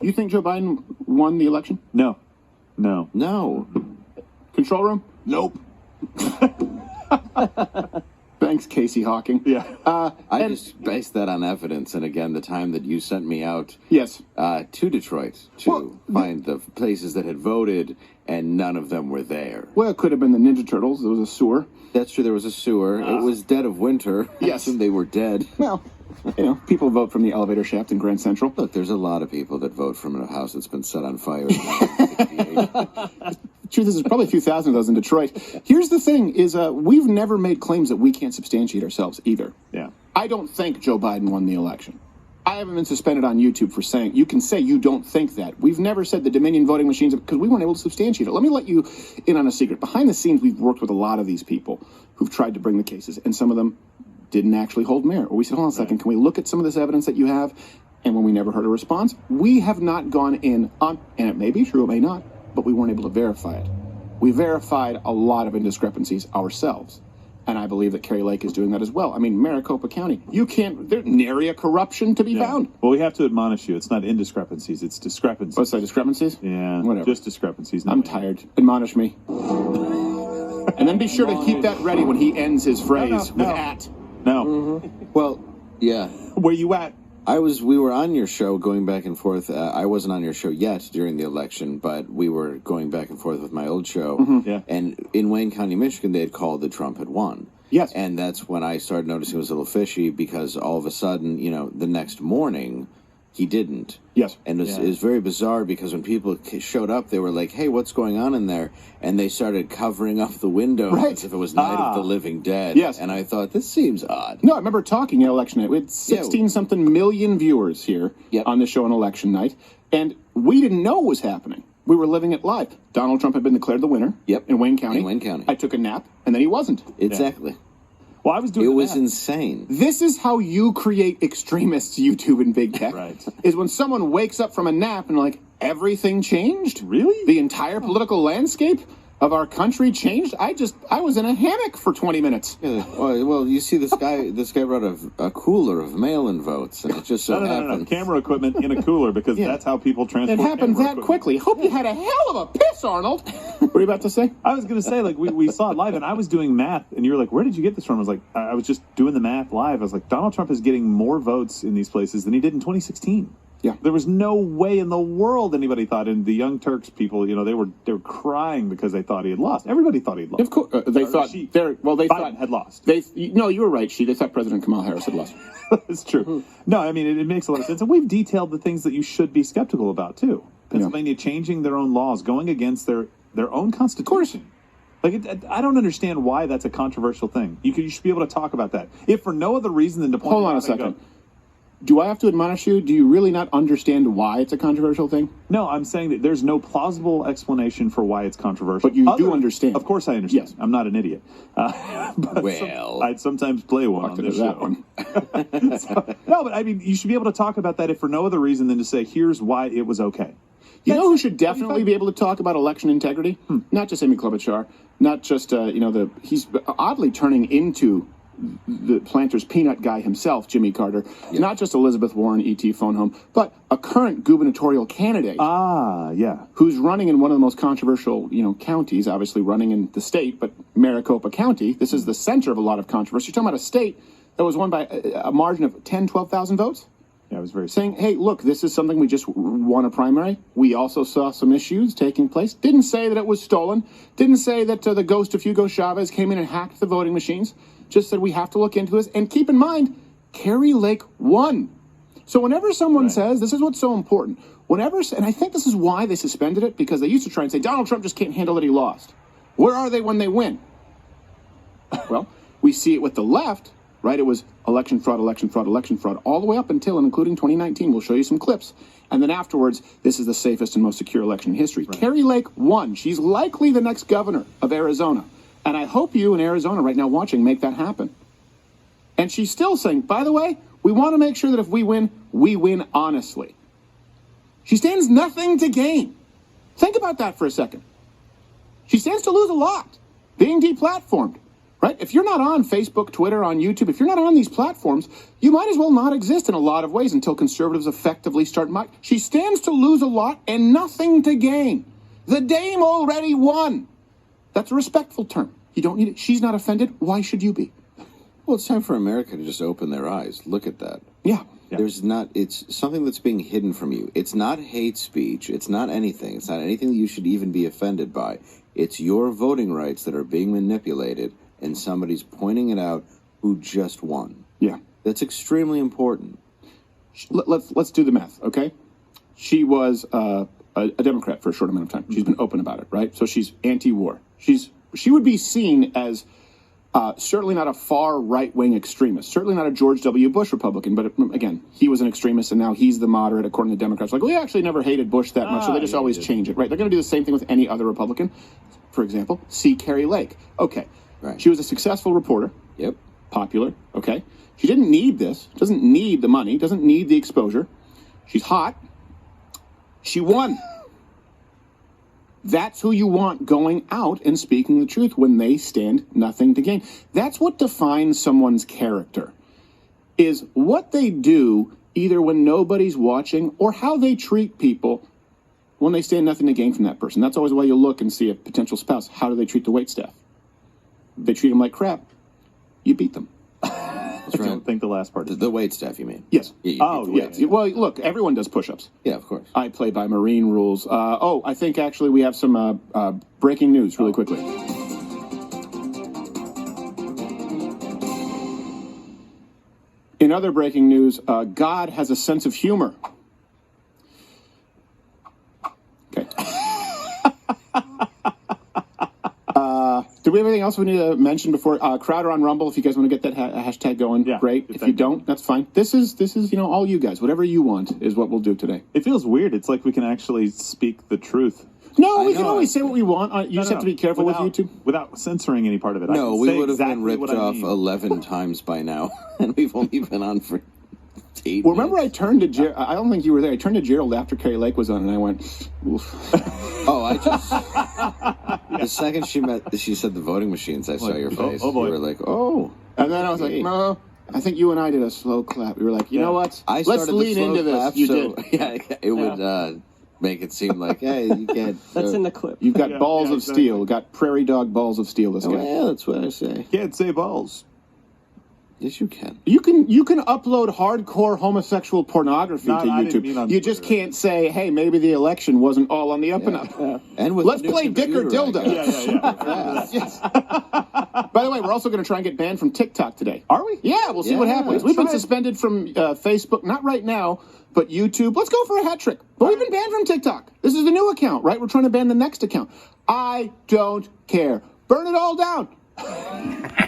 You think Joe Biden won the election? No. Control room? Nope. Thanks, Casey Hawking. Yeah. I just based that on evidence, and again, the time that you sent me out Yes. to Detroit to find the places that had voted, and none of them were there. Well, it could have been the Ninja Turtles. There was a sewer. That's true. There was a sewer. It was dead of winter. Yes. And they were dead. Well, people vote from the elevator shaft in Grand Central. Look, there's a lot of people that vote from a house that's been set on fire. Truth is, there's probably a few thousand of those in Detroit. Here's the thing: is we've never made claims that we can't substantiate ourselves either. Yeah. I don't think Joe Biden won the election. I haven't been suspended on YouTube for saying you can say you don't think that. We've never said the Dominion voting machines because we weren't able to substantiate it. Let me let you in on a secret. Behind the scenes, we've worked with a lot of these people who've tried to bring the cases, and some of them didn't actually hold merit. Or we said, hold on a second, can we look at some of this evidence that you have? And when we never heard a response, we have not gone in on, and it may be true, it may not, but we weren't able to verify it. We verified a lot of indiscrepancies ourselves. And I believe that Kari Lake is doing that as well. I mean, Maricopa County, you can't, there's nary a corruption to be found. Well, we have to admonish you. It's not indiscrepancies, it's discrepancies. What's that, discrepancies? Yeah, Whatever. just discrepancies. I'm tired. Admonish me. And then be sure to keep that ready when he ends his phrase with at. No. Well, yeah. Where you at? We were on your show going back and forth. I wasn't on your show yet during the election, but we were going back and forth with my old show. Yeah. And in Wayne County, Michigan, they had called that Trump had won. Yes. And that's when I started noticing it was a little fishy because all of a sudden, the next morning, he didn't. Yes. And it was very bizarre because when people showed up, they were like, hey, what's going on in there? And they started covering up the window as if it was Night of the Living Dead. Yes. And I thought, this seems odd. No, I remember talking at election night. We had 16-something million viewers here on the show on election night, and we didn't know what was happening. We were living it live. Donald Trump had been declared the winner in Wayne County. In Wayne County. I took a nap, and then he wasn't. Exactly. Well, I was doing it was insane. This is how you create extremists, YouTube and big tech. Right. Is when someone wakes up from a nap and like, everything changed? Really? The entire political landscape of our country changed? I was in a hammock for 20 minutes. Yeah, well, you see, this guy brought a cooler of mail-in votes, and it just so happened. No. Camera equipment in a cooler because that's how people transport. It happened that quickly. Hope you had a hell of a piss, Arnold. What were you about to say? I was going to say, like, we saw it live, and I was doing math, and you were like, where did you get this from? I was like, I was just doing the math live. I was like, Donald Trump is getting more votes in these places than he did in 2016. Yeah. There was no way in the world anybody thought, and the Young Turks people, they were crying because they thought he had lost. Everybody thought he had lost. Of course, they thought Biden had lost. No, you were right. They thought President Kamala Harris had lost. It's true. No, I mean, it makes a lot of sense. And we've detailed the things that you should be skeptical about, too. Pennsylvania changing their own laws, going against their own constitution. Like, I don't understand why that's a controversial thing. You should be able to talk about that. If for no other reason than to point Hold on a second. Do I have to admonish you? Do you really not understand why it's a controversial thing? No, I'm saying that there's no plausible explanation for why it's controversial. But you do understand. Of course I understand. Yes. I'm not an idiot. I'd sometimes play one on this show. No, but I mean, you should be able to talk about that if for no other reason than to say, here's why it was okay. You know who should definitely be able to talk about election integrity? Not just Amy Klobuchar, not just, he's oddly turning into the Planters peanut guy himself, Jimmy Carter, not just Elizabeth Warren, E.T. phone home, but a current gubernatorial candidate. Who's running in one of the most controversial, counties, obviously running in the state, but Maricopa County. This is the center of a lot of controversy. You're talking about a state that was won by a margin of 10, 12,000 votes? Yeah, it was very saying, hey, look, this is something we just won a primary. We also saw some issues taking place. Didn't say that it was stolen. Didn't say that the ghost of Hugo Chavez came in and hacked the voting machines. Just said we have to look into this. And keep in mind, Kari Lake won. So whenever someone says, this is what's so important, and I think this is why they suspended it, because they used to try and say, Donald Trump just can't handle that he lost. Where are they when they win? Well, we see it with the left. Right, it was election fraud, all the way up until and including 2019. We'll show you some clips. And then afterwards, this is the safest and most secure election in history. Right. Kari Lake won. She's likely the next governor of Arizona. And I hope you in Arizona right now watching make that happen. And she's still saying, by the way, we want to make sure that if we win honestly. She stands nothing to gain. Think about that for a second. She stands to lose a lot, being deplatformed. right? If you're not on Facebook, Twitter, on YouTube, if you're not on these platforms, you might as well not exist in a lot of ways until conservatives effectively start. She stands to lose a lot and nothing to gain. The dame already won. That's a respectful term. You don't need it. She's not offended. Why should you be? Well, it's time for America to just open their eyes. Look at that. Yeah. It's something that's being hidden from you. It's not hate speech. It's not anything. It's not anything that you should even be offended by. It's your voting rights that are being manipulated, and somebody's pointing it out who just won. Yeah. That's extremely important. Let's do the math, okay? She was a Democrat for a short amount of time. She's been open about it, right? So she's anti-war. She would be seen as certainly not a far right-wing extremist, certainly not a George W. Bush Republican, but again, he was an extremist, and now he's the moderate, according to Democrats. Like, well, we actually never hated Bush that much, so they just always change it, right? They're going to do the same thing with any other Republican. For example, C. Carrie Lake. Okay. Right. She was a successful reporter. Yep. Popular. Okay. She didn't need this, doesn't need the money, doesn't need the exposure. She's hot. She won. That's who you want going out and speaking the truth when they stand nothing to gain. That's what defines someone's character, is what they do either when nobody's watching or how they treat people when they stand nothing to gain from that person. That's always why you look and see a potential spouse. How do they treat the waitstaff? They treat them like crap. You beat them. I don't think the last part. The wait staff, you mean? Yes. Yes. Well, look, everyone does push-ups. Yeah, of course. I play by Marine rules. I think actually we have some breaking news really quickly. In other breaking news, God has a sense of humor. Okay. Do we have anything else we need to mention before Crowder on Rumble? If you guys want to get that hashtag going, great. If you don't, that's fine. This is all you guys. Whatever you want is what we'll do today. It feels weird. It's like we can actually speak the truth. No, we can always say what we want. You just have to be careful with YouTube. Without censoring any part of it. No, we would have been ripped off 11 times by now, and we've only been on for 8 Well, remember I turned to Gerald. I don't think you were there. I turned to Gerald after Carrie Lake was on, and I went, oof. Oh, I just... The second she said the voting machines, I saw your face. Oh, boy. You were like, oh. And then I was like, no. I think you and I did a slow clap. We were like, you know what? Let's lean into this. You did. Yeah, it would make it seem like, hey, you can't... That's in the clip. You've got balls of steel. Got prairie dog balls of steel, this guy. Yeah, that's what I say. Can't say balls. Yes, you can. You can upload hardcore homosexual pornography to YouTube. You just can't say, hey, maybe the election wasn't all on the up and up. And with Let's play Dick or Dildo. Yes. By the way, we're also going to try and get banned from TikTok today. Are we? Yeah, we'll see what happens. We've been suspended from Facebook, not right now, but YouTube. Let's go for a hat trick. But we've been banned from TikTok. This is the new account, right? We're trying to ban the next account. I don't care. Burn it all down.